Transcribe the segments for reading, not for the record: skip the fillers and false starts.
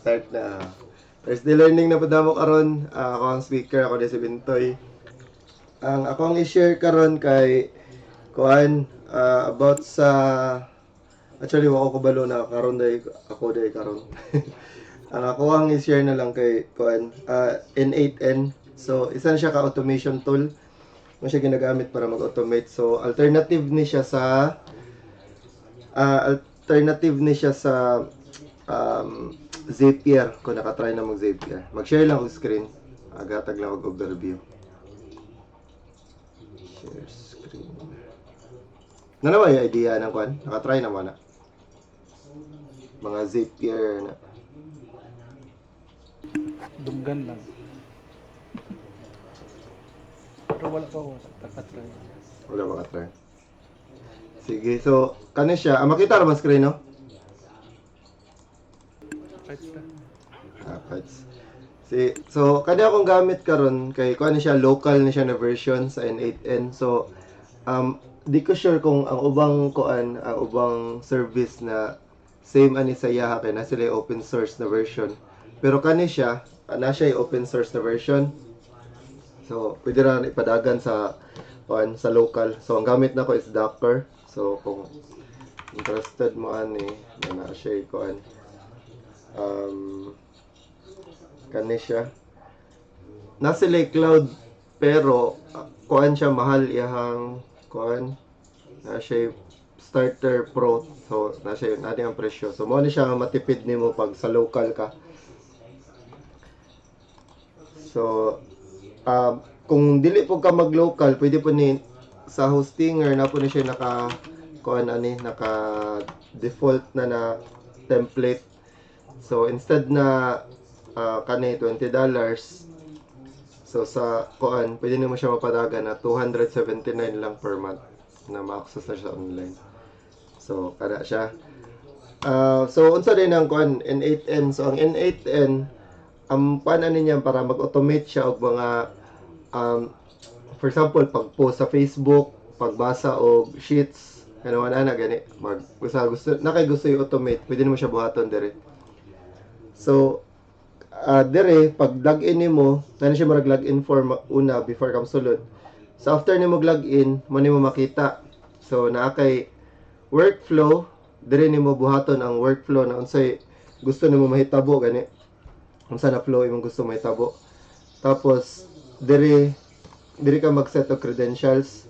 Start na. Thursday learning na pud mo karon. Ako ang speaker, ako di si Bintoy. Ang ako ang i-share karon kay kuan about sa actually wako ko balo na karon day ako day karon. Ang ako ang i-share na lang kay kuan N8N. So isa na siya ka automation tool. Mo siya ginagamit para mag-automate. So alternative ni siya sa Zapier kung nakatry na mag Zapier. Mag-share lang og screen. Agatag lang og overview. Share screen. Nanawa yung idea ng kwan? Nakatry na mo na. Mga Zapier na. Dunggan lang. Pero wala pa ako takatry. Wala makatry. Sige, so kani siya. Makita na ba screen, no? Right na. Pads. So kani akong gamit karon kay kuan siya local ni siya na version sa N8N. So di ko sure kung ang ubang ang ubang service na same ani sa Yaha kay na sila open source na version. Pero kani siya na siya open source na version. So pwede ra ipadagan sa sa local. So ang gamit nako is Docker. So kung interested mo ani na siya kani siya nasa Lake Cloud pero kuan siya mahal iyang kuan na siya starter pro, so na siya natin ang presyo, so mo ni siya matipid nimo pag sa local ka. So kung dili po ka mag local pwede po ni sa hostinger na po ni siya naka kuan naka default na template. So instead na kani $20, so sa kuan pwede nimo siya mapadagan na $279 lang per month na ma-access na siya online. So kada siya so unsa din ang kuan N8N. So ang N8N ang paano niya para mag-automate siya og mga for example pag-post sa Facebook, pagbasa og sheets, ano na gani mag gusto na kay gusto i-automate, pwede mo siya buhaton dire. So dire pag login nimo na siya mag-login form una before ka sulod. So after nimo login mo nimo makita, so naa kay workflow, dire nimo buhaton ang workflow na unsay gusto nimo mahitabo gani, unsa na flow imong gusto mahitabo. Tapos dire ka mag-set of credentials.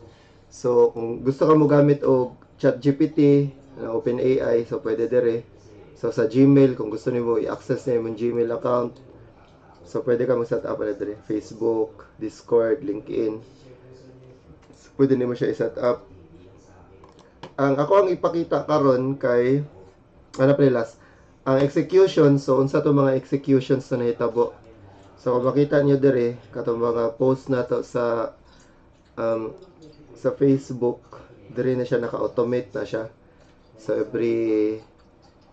So kung gusto ka mo gamit og ChatGPT, OpenAI, so pwede dire. So sa Gmail kung gusto nimo i-access na imong Gmail account, so pwede ka mag-set up na dire. Facebook, Discord, LinkedIn, so, pwede nimo siya i-set up. Ang ako ang ipakita karon kay last ang execution. So unsa to mga executions na nahitabo. So kung makita niyo dire katong mga post na to sa Facebook, dire na siya naka-automate na siya. So every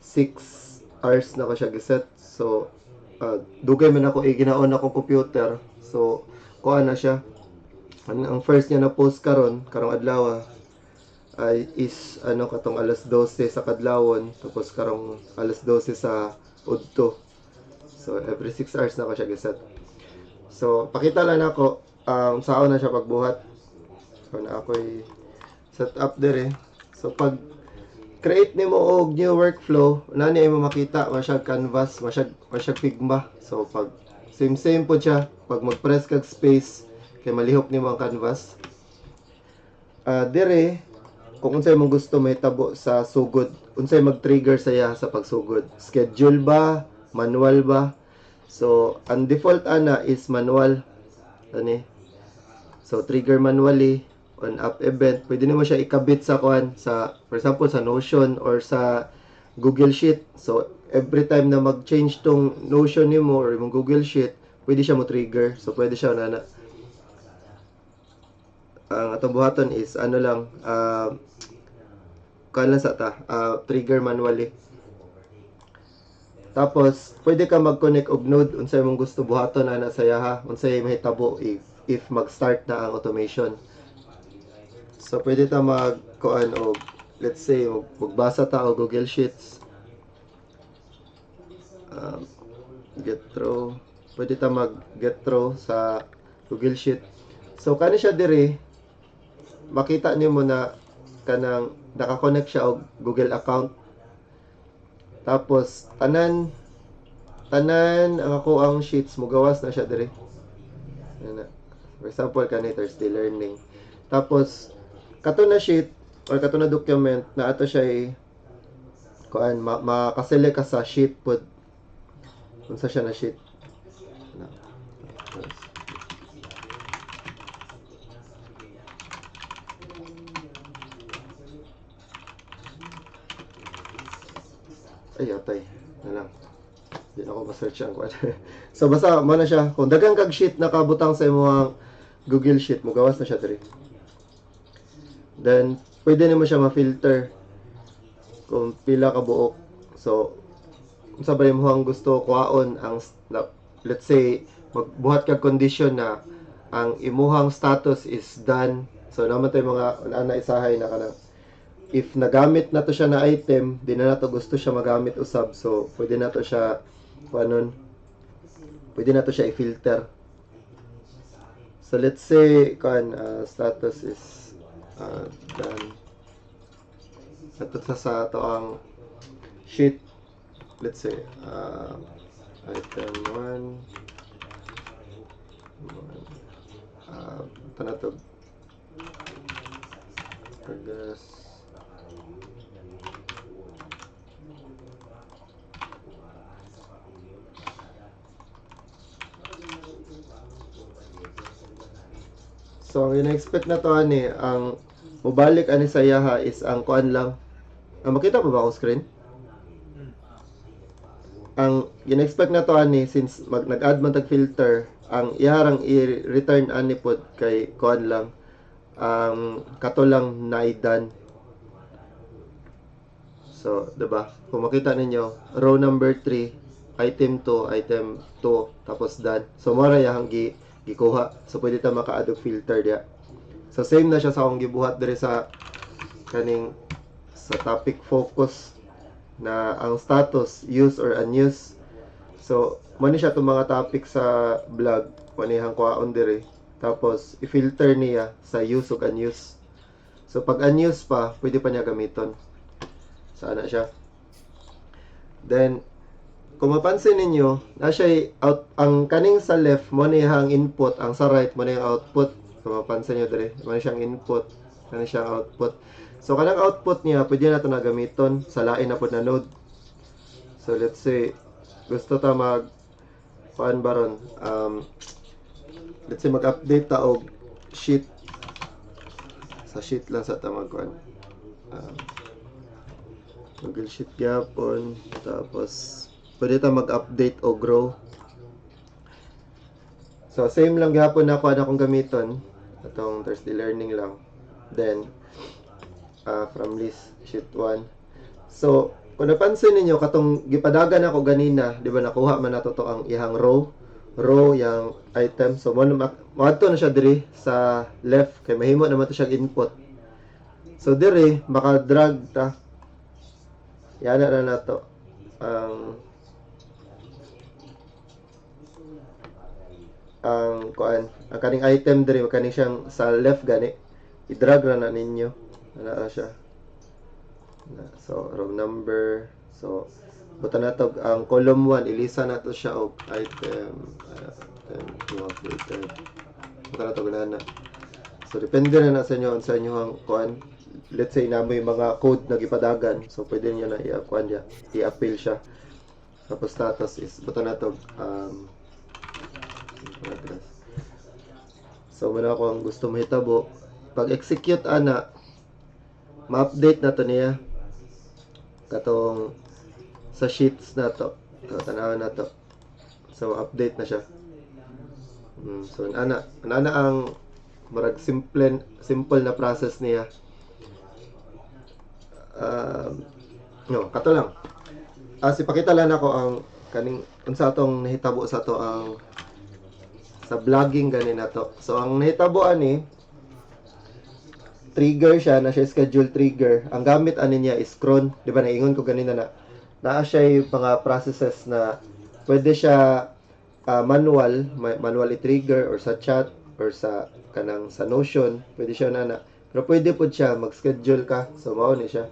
6 hours na ko siya giset. So dugay man ako ginaon akong computer. So kuha na siya. Ang first niya na post karong adlaw ay is katong alas 12 sa kadlawon, tapos karong alas 12 sa udto. So every 6 hours na ko siya giset. So pakita lang nako saan na siya pagbuhat. So na ako'y set up dire. So pag create nimo og new workflow, nani mo makita masyag canvas, masyag Figma. So pag same po siya, pag mag-press kag space kay malihok nimo ang canvas. Dire kung unsay mong gusto mahitabo sa sugod, unsay mag-trigger saya sa pagsugod. Schedule ba, manual ba? So ang default ana is manual. So trigger manually on app event. Pwede nimo siya ikabit sa for example sa Notion or sa Google Sheet. So every time na mag-change tong Notion nimo or imong Google Sheet, pwede siya mo trigger. So pwede siya ang atong buhaton is trigger manually. Tapos pwede ka mag-connect og node unsay imong gusto buhaton ana sa Yaha, unsay mahitabo if mag-start na ang automation. So pwede ta mag-kuan og let's say magbasa ta og Google Sheets. get through. Pwede ta mag get through sa Google Sheet. So kani siya diri, makita niyo mo na kanang naka-connect siya og Google account. Tapos tanan ang ako ang sheets mugawas na siya diri. Yan na. For example kani Thursday learning. Tapos kato na sheet or kato na document na ato siya kuan makaselect ka sa sheet pod unsa siya na sheet na. Ay atay na lang di na ako ma-search ang kuan. So basta mo na siya kung daghang kag sheet nakabutang sa imong Google Sheet mo gawas na siya diri. Then pwede nimo siya ma-filter kung pila ka buok. So unsa ba imong gusto kuhaon ang let's say magbuhat kag condition na ang imuhang status is done. So naman tay mga ana isahay na kanang if nagamit na to siya na item, di na nato gusto siya magamit usab. So pwede na to siya kuanon. Pwede na to siya i-filter. So let's say status is done. Ito sa to ang sheet. Let's say item 1 ito na to progress. So ang ina-expect na to ani ang mubalik ani sa yaha is ang kuan lang. Makita pa ba ako screen? Ang ina-expect na to ani since nag-add man tag filter, ang iharang i-return ani pod kay kuan lang kato lang naidan. So, 'di ba? Kung makita ninyo, row number 3, item 2, item 2, tapos done. So, mora yang gikuha. So, pwede ta maka-add og filter dia. So, same na siya sa akong gibuhat diri sa kaning sa topic focus na ang status use or unused. So, mo ni siya tong mga topic sa blog, manihang kuhaon diri. Tapos, i-filter niya sa use ug unused. So, pag unused pa, pwede pa niya gamiton. Sana siya. Then, kung mapansin ninyo, na siya ang kaning sa left, mo niyang input, ang sa right, mo niyang output. Kung mapansin nyo diri, mo siyang input, kaning siyang output. So, kanang output niya, pwede na ito na gamiton sa lain na po na node. So, let's say, gusto ta paan baron, let's say mag-update ta og sheet. Sa sheet lang sa ta magkuan. Google Sheet gyapon, tapos pwede ta mag-update o grow. So same lang gyapon na kuan akong gamiton atong Thursday learning lang. Then from list sheet 1. So kung napansin niyo katong gipadagan ako ganina, di ba nakuha man nato to ang ihang row yang item. So mo adto na siya diri sa left kay mahimo naman to siya input. So diri maka-drag ta. Yan na nato ang kuan ang kaning item diri kaning siyang sa left gani i-drag na ninyo ana siya so row number so buta na to ang column 1 ilisa na to siya og item 2 updated buta na to ganana so depende na sa inyo sa inyong kuan. Let's say namoy mga code na gipadagan, so pwede niyo na i-kuan dia, i-appeal siya. Tapos status is buto na to progress. So muna ako ang gusto mahitabo, pag execute ana ma-update na to niya katong sa sheets na to. So, tanaw na to. So update na siya. So ana ang marag simple na process niya. No, kato lang. Ipakita lang ako ang kaning unsa atong nahitabo sa to ang sa vlogging gani na to. So ang nahitabo ani trigger siya na siya schedule trigger. Ang gamit ani niya is cron, di ba naingon ko ganina na naa siya yung mga processes na pwede siya manually trigger or sa chat or sa kanang sa Notion, pwede siya nana. Pero pwede po siya mag-schedule ka. So mao ni siya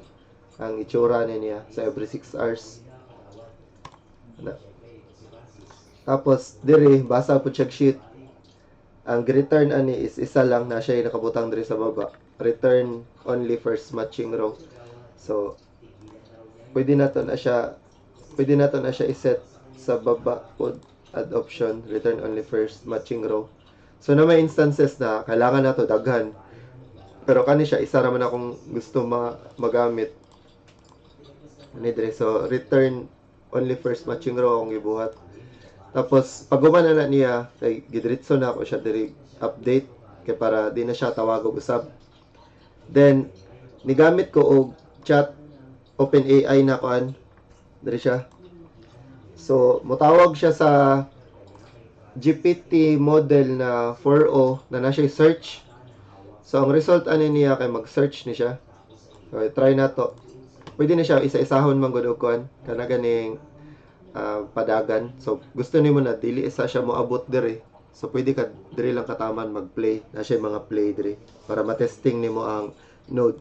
ang itsura niya sa every 6 hours. Ana. Tapos dire basa po siya sheet. Ang return ani is isa lang na siya nakabutang dire sa baba. Return only first matching row. So pwede nato na siya iset sa baba pod add option return only first matching row. So na may instances na kailangan nato daghan. Pero kani siya isa ra man akong gusto magamit. Ani dire so return only first matching row akong gibuhat. Tapos pag gumana na niya kay gidiretso na ako siya diri update kay para di na siya tawag og usab. Then nigamit ko og chat OpenAI na kuan diri siya. So motawag siya sa GPT model na 4o na siya search. So ang result ani niya kay mag-search ni siya. So try na to. Pwede na siya isa-isahon man gud og kuan kana ganing padagan. So gusto nimo na dili isa siya moabot diri. So pwede ka diri lang kataman mag-play. Na siya mga play diri para matesting nimo ang node.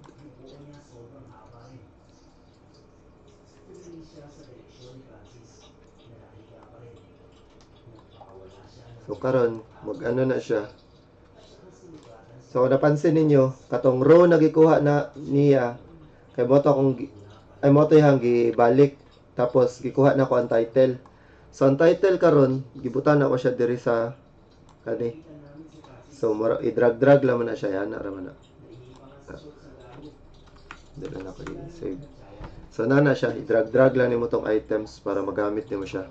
So karon mag-ano na siya. So kung napansin ninyo, katong row na gikuha na niya kay moto yang gibalik tapos gikuha na ko ang title. So ang title karon gibutan na ko siya diri sa kani. So i-drag lang man na siya yan ara man na. Dili na ko i-save. So na siya i-drag lang nimo tong items para magamit nimo siya.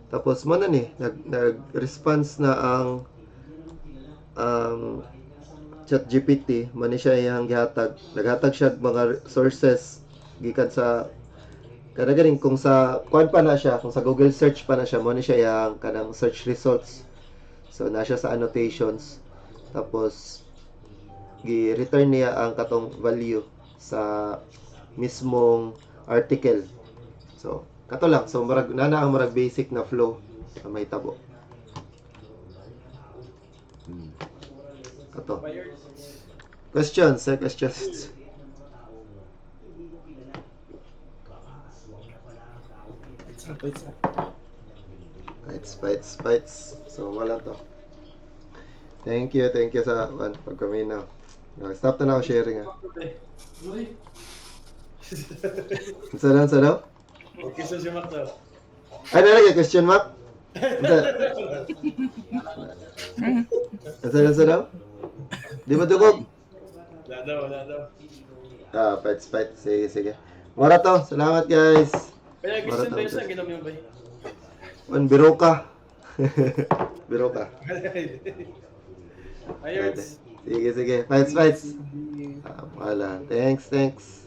Tapos mo na ni nag-response na ang ChatGPT man ni siya yang gihatag. Naghatag siya mga sources gikan sa kada ganing kung sa kuan pa na siya, kung sa Google search pa na siya, mo ni siya yang kanang search results. So na siya sa annotations. Tapos gi-return niya ang katong value sa mismong article. So kato lang. So ang marag basic na flow na may tabo. Kato. Questions? Questions? Bites. So wala to. Thank you sa pagkaminaw. Stop na ako sharing ha. Sa daw? Question si Mac daw. Ano lagi? Question mark? Sa daw? Di ba dugog? Wala daw. Fights. Sige. Mara to. Salamat guys. Kaya question ba sa ginom yung bay? Biro ka. Ayos. Sige. Fights. Wala. Thanks.